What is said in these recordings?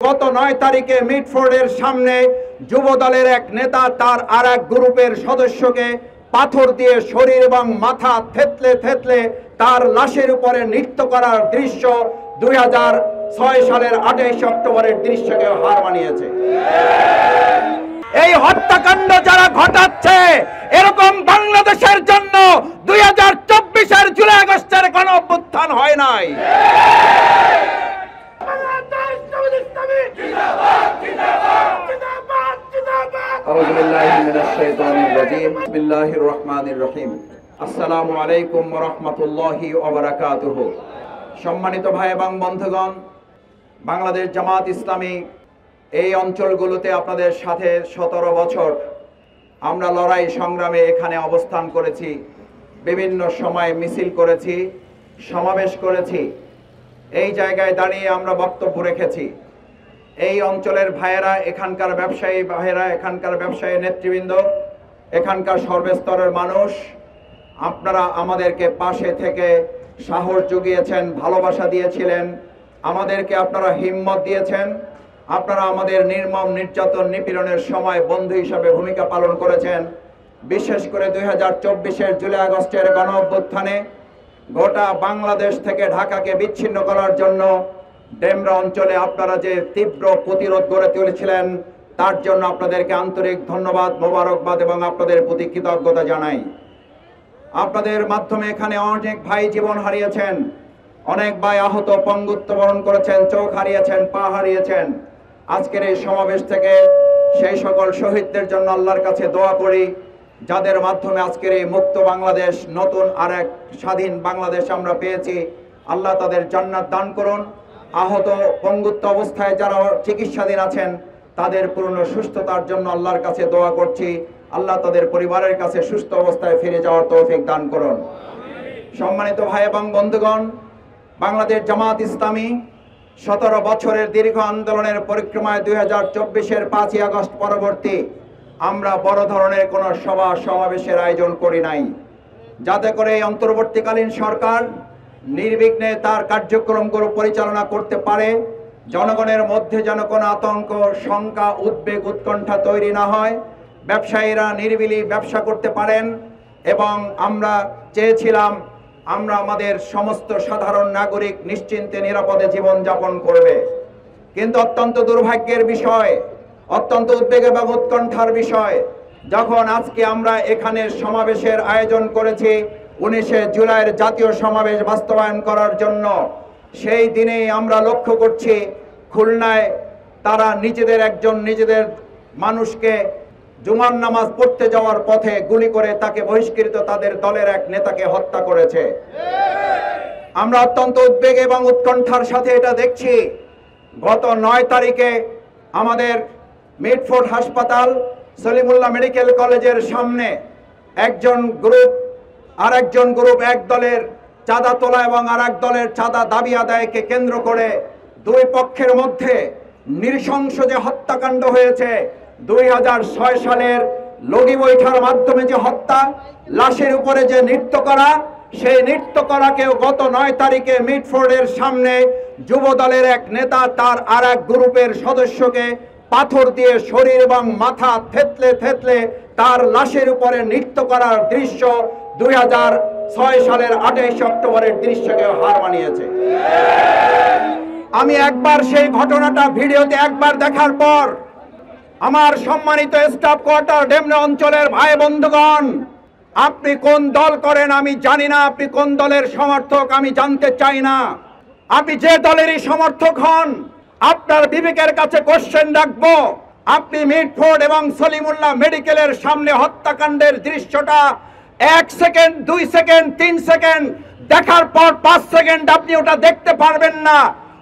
গত 9 তারিখে মিটফোর্ডের সামনে যুব দলের এক নেতা তার আরেক গ্রুপের সদস্যকে পাথর দিয়ে শরীর এবং মাথা থেতলে থেতলে তার লাশের উপরে নৃত্য করার দৃশ্য 2006 সালের 28 অক্টোবরের দৃশ্যকে হার মানিয়েছে। এই হত্যাকাণ্ড যারা ঘটাচ্ছে, এরকম বাংলাদেশের জন্য 2024-এর জুলাই আগস্টের গণ অভ্যুত্থান হয় নাই। আসসালামু আলাইকুম ওয়া রাহমাতুল্লাহি ওয়া বারাকাতুহু। সম্মানিত ভাই এবং বন্ধুগণ, বাংলাদেশ জামাত ইসলামী এই অঞ্চলগুলোতে আপনাদের সাথে 17 বছর আমরা লড়াই সংগ্রামে এখানে অবস্থান করেছি, বিভিন্ন সময় মিছিল করেছি, সমাবেশ করেছি, এই জায়গায় দাঁড়িয়ে আমরা বক্তব্য রেখেছি। এই অঞ্চলের ভাইয়েরা, এখানকার ব্যবসায়ী ভাইয়েরা, এখানকার ব্যবসায়ী নেতৃবৃন্দ, এখানকার সর্বস্তরের মানুষ, আপনারা আমাদেরকে পাশে থেকে সাহস জুগিয়েছেন, ভালোবাসা দিয়েছিলেন, আমাদেরকে আপনারা হিম্মত দিয়েছেন, আপনারা আমাদের নির্মম নির্যাতন নিপীড়নের সময় বন্ধু হিসাবে ভূমিকা পালন করেছেন। বিশেষ করে 2024-এর জুলাই আগস্টের গণ অভ্যুত্থানে গোটা বাংলাদেশ থেকে ঢাকাকে বিচ্ছিন্ন করার জন্য ডেমরা অঞ্চলে আপনারা যে তীব্র প্রতিরোধ গড়ে তুলেছিলেন, তার জন্য আপনাদেরকে আন্তরিক ধন্যবাদ, মোবারকবাদ এবং আপনাদের প্রতি কৃতজ্ঞতা জানাই। আপনাদের মাধ্যমে এখানে অনেক ভাই জীবন হারিয়েছেন, অনেক ভাই আহত, পঙ্গুত্ব বরণ করেছেন, চোখ হারিয়েছেন, পা হারিয়েছেন। আজকের এই সমাবেশ থেকে সেই সকল শহীদদের জন্য আল্লাহর কাছে দোয়া করি, যাদের মাধ্যমে আজকের এই মুক্ত বাংলাদেশ, নতুন আরেক স্বাধীন বাংলাদেশ আমরা পেয়েছি। আল্লাহ তাদের জান্নাত দান করুন। আহত, পঙ্গুত্ব অবস্থায় যারা চিকিৎসাধীন আছেন, তাদের পূর্ণ সুস্থতার জন্য আল্লাহর কাছে দোয়া করছি। আল্লাহ তাদের পরিবারের কাছে সুস্থ অবস্থায় ফিরে যাওয়ার তৌফিক দান করুন। সম্মানিত ভাই এবং বন্ধুগণ, বাংলাদেশ জামাত ইসলামী 17 বছরের দীর্ঘ আন্দোলনের পরিক্রমায় 2024-এর 5ই আগস্ট পরবর্তী আমরা বড় ধরনের কোনো সভা সমাবেশের আয়োজন করি নাই, যাতে করে এই অন্তর্বর্তীকালীন সরকার নির্বিঘ্নে তার কার্যক্রমগুলো পরিচালনা করতে পারে, জনগণের মধ্যে যেন কোনো আতঙ্ক, শঙ্কা, উদ্বেগ, উৎকণ্ঠা তৈরি না হয়, ব্যবসায়ীরা নিরিবিলি ব্যবসা করতে পারেন। এবং আমরা চেয়েছিলাম আমরা আমাদের সমস্ত সাধারণ নাগরিক নিশ্চিন্তে নিরাপদে জীবন যাপন করবে। কিন্তু অত্যন্ত দুর্ভাগ্যের বিষয়, অত্যন্ত উদ্বেগ এবং উৎকণ্ঠার বিষয়, যখন আজকে আমরা এখানে সমাবেশের আয়োজন করেছি 19শে জুলাইয়ের জাতীয় সমাবেশ বাস্তবায়ন করার জন্য, সেই দিনেই আমরা লক্ষ্য করছি খুলনায় তারা নিজেদের মানুষকে জুমার নামাজ পড়তে যাওয়ার পথে গুলি করে তাকে বহিষ্কৃত তাদের দলের এক নেতাকে হত্যা করেছে। আমরা অত্যন্ত উদ্বেগ এবং উৎকণ্ঠার সাথে এটা দেখছি। গত 9 তারিখে আমাদের মিটফোর্ড হাসপাতাল, সলিমুল্লাহ মেডিকেল কলেজের সামনে একজন গ্রুপ আরেকজন গ্রুপ, এক দলের চাঁদা তোলা এবং আরেক দলের চাঁদা দাবি আদায়কে কেন্দ্র করে দুই পক্ষের মধ্যে নৃশংস যে হত্যাকাণ্ড হয়েছে, 2006 সালের লগি বৈঠার মাধ্যমে যে হত্যা, লাশের উপরে যে নৃত্য করা, সেই নৃত্য করাকেও গত 9 তারিখে মিটফোর্ডের সামনে যুব দলের এক নেতা তার আরেক গ্রুপের সদস্যকে পাথর দিয়ে শরীর এবং মাথা থেতলে থেতলে তার লাশের উপরে নৃত্য করার দৃশ্য 2006 সালের 28 অক্টোবরের দৃশ্যকে হার মানিয়েছে। আমি একবার সেই ঘটনাটা ভিডিওতে একবার দেখার পর আমার সম্মানিত স্টাফ কোয়ার্টার ডেমরা অঞ্চলের ভাই বন্ধুগণ, আপনি কোন দল করেন আমি জানি না, আপনি কোন দলের সমর্থক আমি জানতে চাই না, আপনি যে দলেরই সমর্থক হন, আপনার বিবেকের কাছে কোশ্চেন রাখবো। আপনি মিটফোর্ড এবং সলিমুল্লাহ মেডিকেলের সামনে হত্যাকাণ্ডের দৃশ্যটা 1 সেকেন্ড, 2 সেকেন্ড, 3 সেকেন্ড দেখার পর 5 সেকেন্ড আপনি ওটা দেখতে পারবেন না।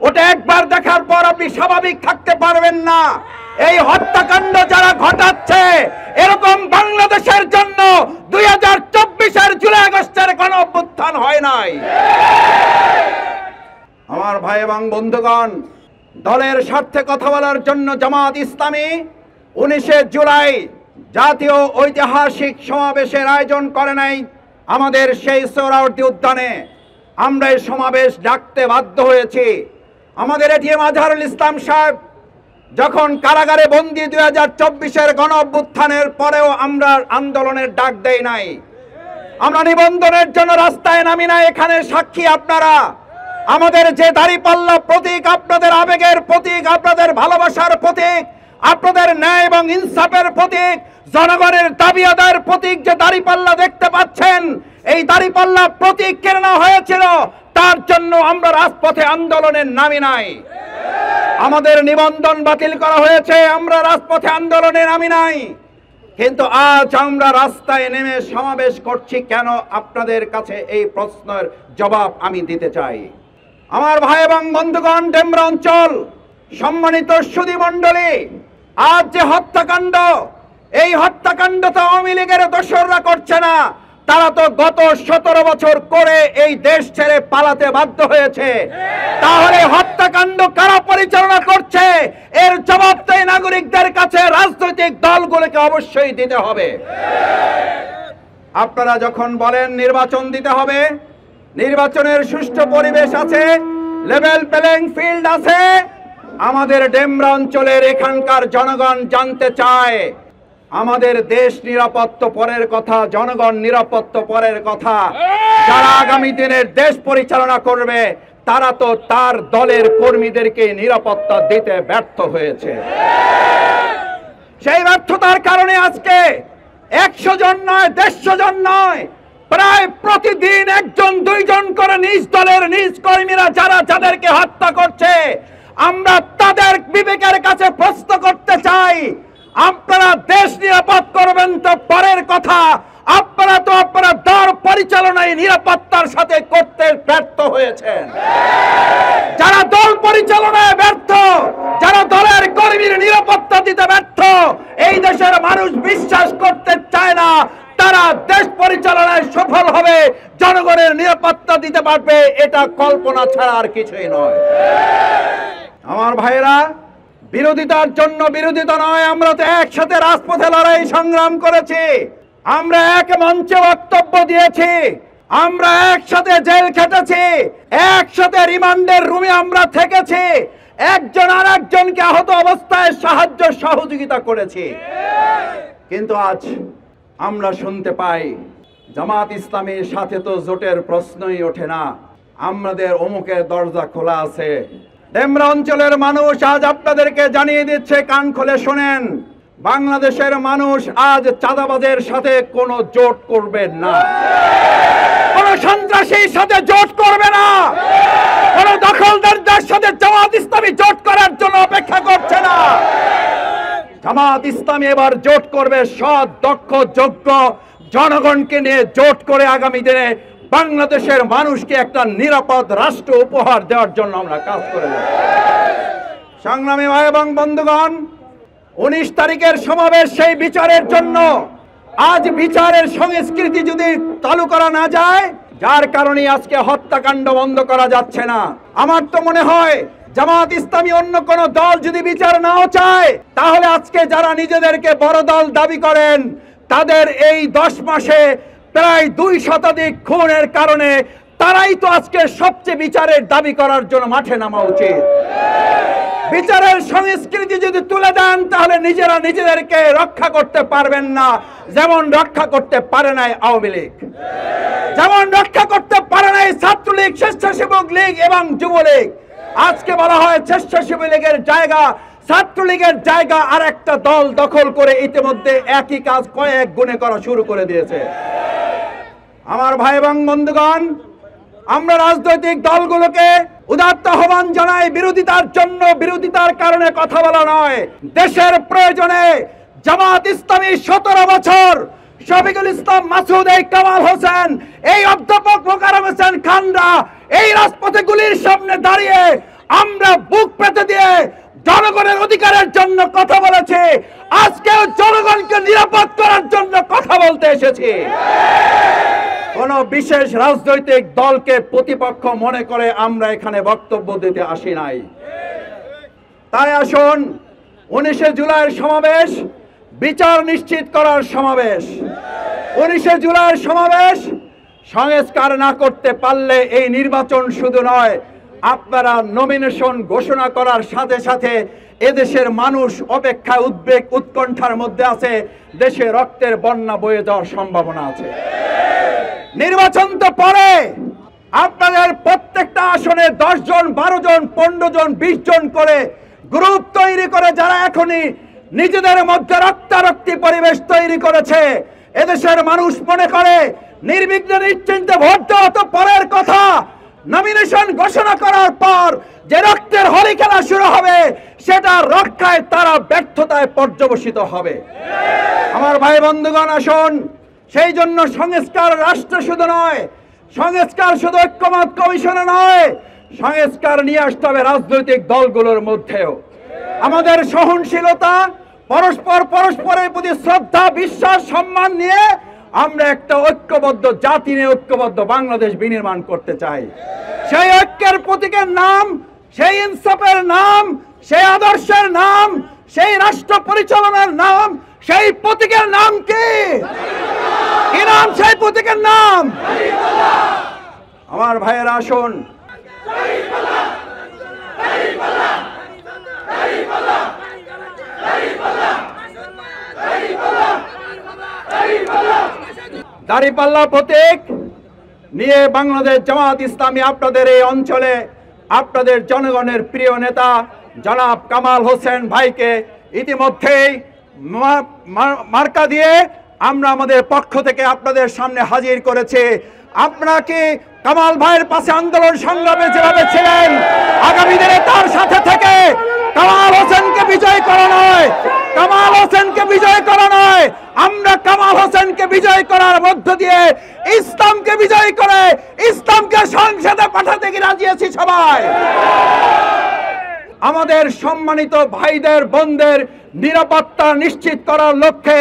ওটা একবার দেখার পর আপনি স্বাভাবিক থাকতে পারবেন না। এই হত্যাকাণ্ড যারা ঘটাচ্ছে, এরকম বাংলাদেশের জন্য 2024-এর জুলাই আগস্টের গণ অভ্যুত্থান হয় নাই। আমার ভাই এবং বন্ধুগণ, দলের স্বার্থে কথা বলার জন্য জামাত ইসলামী 19শে জুলাই জাতীয় ঐতিহাসিক সমাবেশের আয়োজন করে নাই আমাদের সেই সোহরাওয়ার্দী উদ্যানে। আমরা এই সমাবেশ ডাকতে বাধ্য হয়েছি। আমাদের এটিএম আজহারুল ইসলাম সাহেব যখন কারাগারে বন্দী 2024-এর গণ অভ্যুত্থানের পরেও আমরা আন্দোলনের ডাক দেই নাই, আমরা নিবন্ধনের জন্য রাস্তায় নামি নাই। এখানে সাক্ষী আপনারা। আমাদের যে দাঁড়িপাল্লা প্রতীক আপনাদের আবেগের প্রতীক, আপনাদের ভালোবাসার প্রতীক, আপনাদের ন্যায় এবং ইনসাফের প্রতীক, জনগণের দাবি আদায়ের প্রতীক যে দাঁড়িপাল্লা দেখতে পাচ্ছেন, এই দাঁড়িপাল্লা প্রতীক কেনা হয়েছিল, তার জন্য আমরা রাজপথে আন্দোলনে নামি নাই। আমাদের নিবন্ধন বাতিল করা হয়েছে, আমরা রাজপথে আন্দোলনে নামি নাই। কিন্তু আজ আমরা রাস্তায় নেমে সমাবেশ করছি কেন? আপনাদের কাছে এই প্রশ্নের জবাব আমি দিতে চাই। আমার ভাই এবং বন্ধুগণ, ডেমরা অঞ্চল, সম্মানিত সুধী মণ্ডলী, আজ যে হত্যাকাণ্ড, এই হত্যাকাণ্ড তো আওয়ামী লীগের দোসররা করছে না, তারা তো গত 17 বছর করে এই দেশ ছেড়ে পালাতে বাধ্য হয়েছে। তাহলে হত্যাকাণ্ড কারা পরিচালনা করছে? এর জবাব তো এই নাগরিকদের কাছে রাজনৈতিক দলগুলোকে অবশ্যই দিতে হবে। আপনারা যখন বলেন নির্বাচন দিতে হবে, নির্বাচনের সুষ্ঠু পরিবেশ আছে, লেভেল প্লেইং ফিল্ড আছে, আমাদের ডেমরা অঞ্চলের এখানকার জনগণ জানতে চায় আমাদের দেশ নিরাপত্ত পরের কথা, জনগণ নিরাপত্ত পরের কথা। যারা আগামী দিনের দেশ পরিচালনা করবে তারা তো তার দলের কর্মীদেরকে নিরাপত্তা দিতে ব্যর্থ হয়েছে। সেই ব্যর্থতার কারণে আজকে 100 জন নয়, 150 জন নয়, প্রায় প্রতিদিন 1 জন 2 জন করে নিজ দলের নিজ কর্মীরা যারা যাদেরকে হত্যা করছে, আমরা তাদের বিবেকের কাছে প্রশ্ন করতে চাই, আপনারা দেশ নিরাপদ করবেন তো পরের কথা, আপনারা তো আপনারা দল পরিচালনায় নিরাপত্তার সাথে করতে ব্যর্থ হয়েছেন। যারা দল পরিচালনায় ব্যর্থ, যারা দলের কর্মীর নিরাপত্তা দিতে ব্যর্থ, এই দেশের মানুষ বিশ্বাস করতে চায় না তারা দেশ পরিচালনায় সফল হবে, জনগণের নিরাপত্তা দিতে পারবে। এটা কল্পনা ছাড়া আর কিছুই নয়। আমার ভাইরা, বিরোধিতার জন্য বিরোধিতা নয়, আমরা তো একসাথে রাজপথে লড়াই সংগ্রাম করেছি, আমরা এক মঞ্চে বক্তব্য দিয়েছি, আমরা একসাথে জেল খেটেছি, একসাথে রিমান্ডের রুমে আমরা থেকেছি, একজন আর একজনকে আহত অবস্থায় সাহায্য সহযোগিতা করেছি। কিন্তু আজ আমরা শুনতে পাই জামাত ইসলামীর সাথে তো জোটের প্রশ্নই ওঠে না, আমাদের অমুকের দরজা খোলা আছে। ডেমরা অঞ্চলের মানুষ আজ আপনাদেরকে জানিয়ে দিচ্ছে, কান খুলে শোনেন, বাংলাদেশের মানুষ আজ চাঁদাবাজের সাথে কোনো জোট করবে না, কোন সন্ত্রাসীর সাথে জোট করবে না, কোন দখলদারদের সাথে জামাত ইসলামী জোট করার জন্য অপেক্ষা করছে না। জামাত ইসলামী এবার জোট করবে সৎ, দক্ষ, যোগ্য জনগণকে নিয়ে জোট করে আগামী দিনে বাংলাদেশের মানুষকে একটা নিরাপদ রাষ্ট্র উপহার দেওয়ার জন্য আমরা কাজ করে যাব। সংগ্রামী ভাই এবং বন্ধুগণ, 19 তারিখের সমাবেশ সেই বিচারের জন্য। আজ বিচারের সংস্কৃতি যদি চালু করা না যায়, যার কারণে আজকে হত্যাকাণ্ড বন্ধ করা যাচ্ছে না। আমার তো মনে হয় জামাত ইসলামী অন্য কোন দল যদি বিচার নাও চায়, তাহলে আজকে যারা নিজেদেরকে বড় দল দাবি করেন, তাদের এই 10 মাসে প্রায় 2 শতাধিক খুনের কারণে তারাই তো আজকে সবচেয়ে বিচারের দাবি করার জন্য মাঠে নামা উচিত। বিচারের সংস্কৃতি যদি তুলে দেন, তাহলে নিজেরা নিজেদেরকে রক্ষা করতে পারবেন না, যেমন রক্ষা করতে পারে নাই আওয়ামী লীগ, যেমন রক্ষা করতে পারে নাই ছাত্রলীগ, স্বেচ্ছাসেবক লীগ এবং যুবলীগ। আজকে বলা হয় স্বেচ্ছাসেবক লীগের জায়গা, ছাত্রলীগের জায়গা আর একটা দল দখল করে ইতিমধ্যে একই কাজ কয়েক গুণে করা শুরু করে দিয়েছে। আমার ভাই এবং বন্ধুগণ, আমরা রাজনৈতিক দলগুলোকে উদাত্ত আহ্বান জানাই, বিরোধিতার জন্য বিরোধিতার কারণে কথা বলা নয়। দেশের প্রয়োজনে জামাত ইসলামী 17 বছর, শফিকুল ইসলাম মাসুদ, এই কামাল হোসেন, এই অধ্যাপক মোকাররম হোসেন খানরা এই রাজপথে গুলির সামনে দাঁড়িয়ে আমরা বুক পেতে দিয়ে জনগণের অধিকারের জন্য কথা বলেছে। আজকেও জনগণকে নিরাপদ করার জন্য কথা বলতে এসেছি। কোন বিশেষ রাজনৈতিক দলকে প্রতিপক্ষ মনে করে আমরা এখানে বক্তব্য দিতে আসি নাই। তাই আসুন, 19 জুলাইয়ের সমাবেশ বিচার নিশ্চিত করার সমাবেশ। 19 জুলাইয়ের সমাবেশ সংস্কার না করতে পারলে এই নির্বাচন শুধু নয়, আপনারা নমিনেশন ঘোষণা করার সাথে সাথে এদেশের মানুষ অপেক্ষা, উদ্বেগ, উৎকণ্ঠার মধ্যে আছে। দেশে রক্তের বন্যা বয়ে যাওয়ার সম্ভাবনা আছে। নির্বাচন তো পরে, আপনাদের প্রত্যেকটা আসনে 10 জন, 12 জন, 15 জন, 20 জন করে গ্রুপ তৈরি করে যারা এখনই নিজেদের মধ্যে রক্তারক্তি পরিবেশ তৈরি করেছে, এদেশের মানুষ মনে করে নির্বিঘ্নে নিশ্চিন্তে ভোট দেওয়া তো পরের কথা, নমিনেশন ঘোষণা করার পর যে রক্তের হোলি খেলা শুরু হবে সেটা রক্ষায় তারা ব্যর্থতায় পর্যবসিত হবে। আমার ভাই বন্ধুগণ, আসুন সেই জন্য সংস্কার রাষ্ট্র শুধু নয়, সংস্কার শুধু ঐক্যমত কমিশনে নয়, সংস্কার নিয়ে আসতে হবে রাজনৈতিক দলগুলোর মধ্যেও। আমাদের সহনশীলতা, পরস্পরের প্রতি শ্রদ্ধা, বিশ্বাস, সম্মান নিয়ে আমরা একটা ঐক্যবদ্ধ জাতি নিয়ে ঐক্যবদ্ধ বাংলাদেশ বিনির্মাণ করতে চাই। সেই ঐক্যের প্রতীকের নাম, সেই ইনসাফের নাম, সেই আদর্শের নাম, সেই রাষ্ট্র পরিচালনার নাম, সেই প্রতীকের নাম কি? কি নাম সেই প্রতীকের নাম? আমার ভাইয়েরা আসুন, দাঁড়িপাল্লা প্রতীক নিয়ে বাংলাদেশ জামাত ইসলামী আপনাদের এই অঞ্চলে আপনাদের জনগণের প্রিয় নেতা জনাব কামাল হোসেন ভাইকে ইতিমধ্যেই মার্কা দিয়ে আমরা আমাদের পক্ষ থেকে আপনাদের সামনে হাজির করেছি। আপনাকে কামাল ভাইয়ের পাশে আন্দোলন সংগ্রামে যেভাবে ছিলেন, আগামী দিনে তার সাথে থেকে কামাল হোসেনকে বিজয় করা নয়, কামাল হোসেনকে বিজয় করা নয়, আমরা কামাল হোসেনকে বিজয় করার মধ্য দিয়ে ইসলামকে বিজয় করে ইসলামকে সংসদে পাঠাতে কি রাজি আছি সবাই। আমাদের সম্মানিত ভাইদের বোনদের নিরাপত্তা নিশ্চিত করার লক্ষ্যে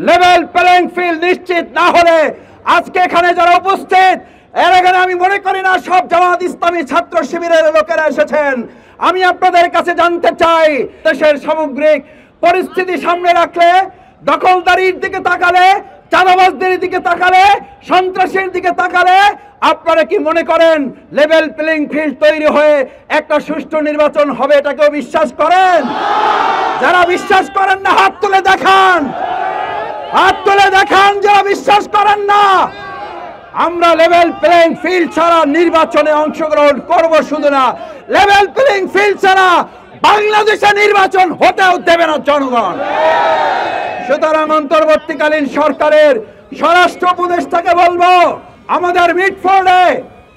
লেভেল প্লেইং ফিল্ড নিশ্চিত না হলে আজকে এখানে যারা উপস্থিত, এর আগে আমি মনে করি না সব জামাত ইসলামী ছাত্র শিবিরের লোকেরা এসেছেন। আমি আপনাদের কাছে জানতে চাই, দেশের সামগ্রিক পরিস্থিতি সামনে রাখলে, দখলদারির দিকে তাকালে, চাঁদাবাজদের দিকে তাকালে, সন্ত্রাসের দিকে তাকালে আপনারা কি মনে করেন লেভেল প্লেইং ফিল্ড তৈরি হয়ে একটা সুষ্ঠু নির্বাচন হবে? এটাকেও বিশ্বাস করেন? যারা বিশ্বাস করেন না হাত তুলে দেখান, হাত তুলে দেখান যারা বিশ্বাস করেন না। আমরা লেভেল প্লেইং ফিল্ড ছাড়া নির্বাচনে অংশগ্রহণ করব শুধু না, লেভেল প্লেইং ফিল্ড ছাড়া বাংলাদেশে নির্বাচন হতেও দেবে না জনগণ। সুতরাং অন্তর্বর্তীকালীন সরকারের স্বরাষ্ট্র উপদেষ্টাকে বলবো, আমাদের মিটফোর্ডে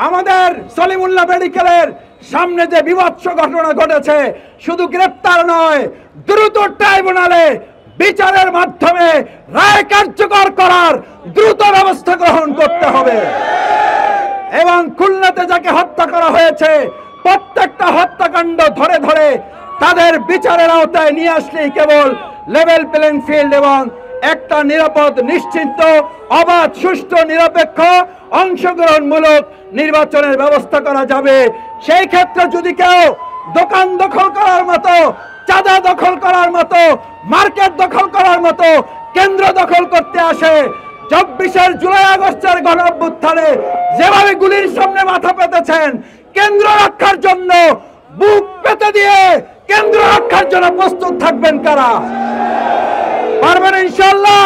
আমাদের সলিমুল্লাহ মেডিকেলের সামনে যে বিভৎস ঘটনা ঘটেছে, শুধু গ্রেপ্তার নয়, দ্রুত ট্রাইব্যুনালে বিচারের মাধ্যমে রায় কার্যকর করার দ্রুত ব্যবস্থা গ্রহণ করতে হবে। এবং খুলনাতে যাকে হত্যা করা হয়েছে, প্রত্যেকটা হত্যাকাণ্ড ধরে ধরে তাদের বিচারের আওতায় নিয়ে আসলেই কেবল লেভেল প্লেইং ফিল্ড এবং একটা নিরাপদ, নিশ্চিন্ত, অবাধ, সুষ্ঠু, নিরপেক্ষ, অংশগ্রহণমূলক নির্বাচনের ব্যবস্থা করা যাবে। সেই ক্ষেত্রে যদি কেউ দোকান দখল করার মতো, চাঁদা দখল করার মতো, মার্কেট দখল করার মতো কেন্দ্র দখল করতে আসে, 24 জুলাই আগস্টের গণ অভ্যুত্থানে যেভাবে গুলির সামনে মাথা পেতেছেন, কেন্দ্র রক্ষার জন্য বুক পেতে দিয়ে কেন্দ্র রক্ষার জন্য প্রস্তুত থাকবেন কারা? পারবেন ইনশাআল্লাহ?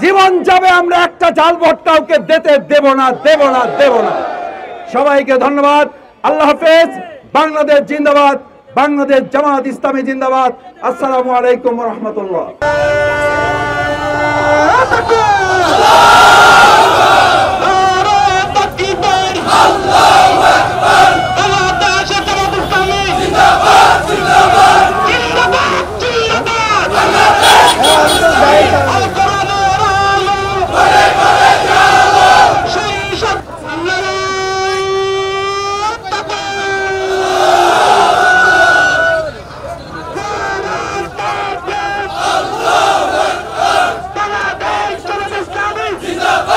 জীবন যাবে, আমরা একটা জাল ভোট কাউকে দিতে দেব না, দেব না, দেব না। সবাইকে ধন্যবাদ। আল্লাহ হাফেজ। বাংলাদেশ জিন্দাবাদ, বাংলাদেশ জামাত ইসলামী জিন্দাবাদ। আসসালামু আলাইকুম ওয়া রাহমাতুল্লাহ। জিন্দাবাদ।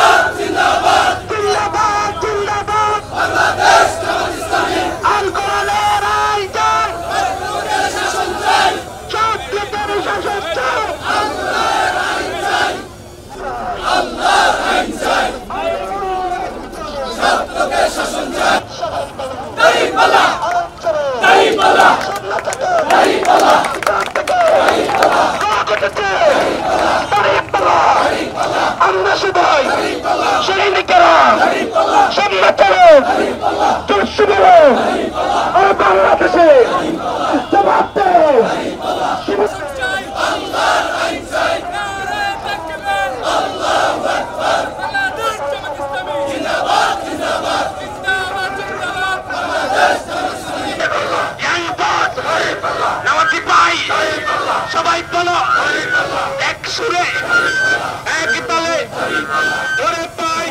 চুষিগুলো বাংলাদেশে জবাব দেও সবাই বলো এক সুরে এক তালে ওরে ভাই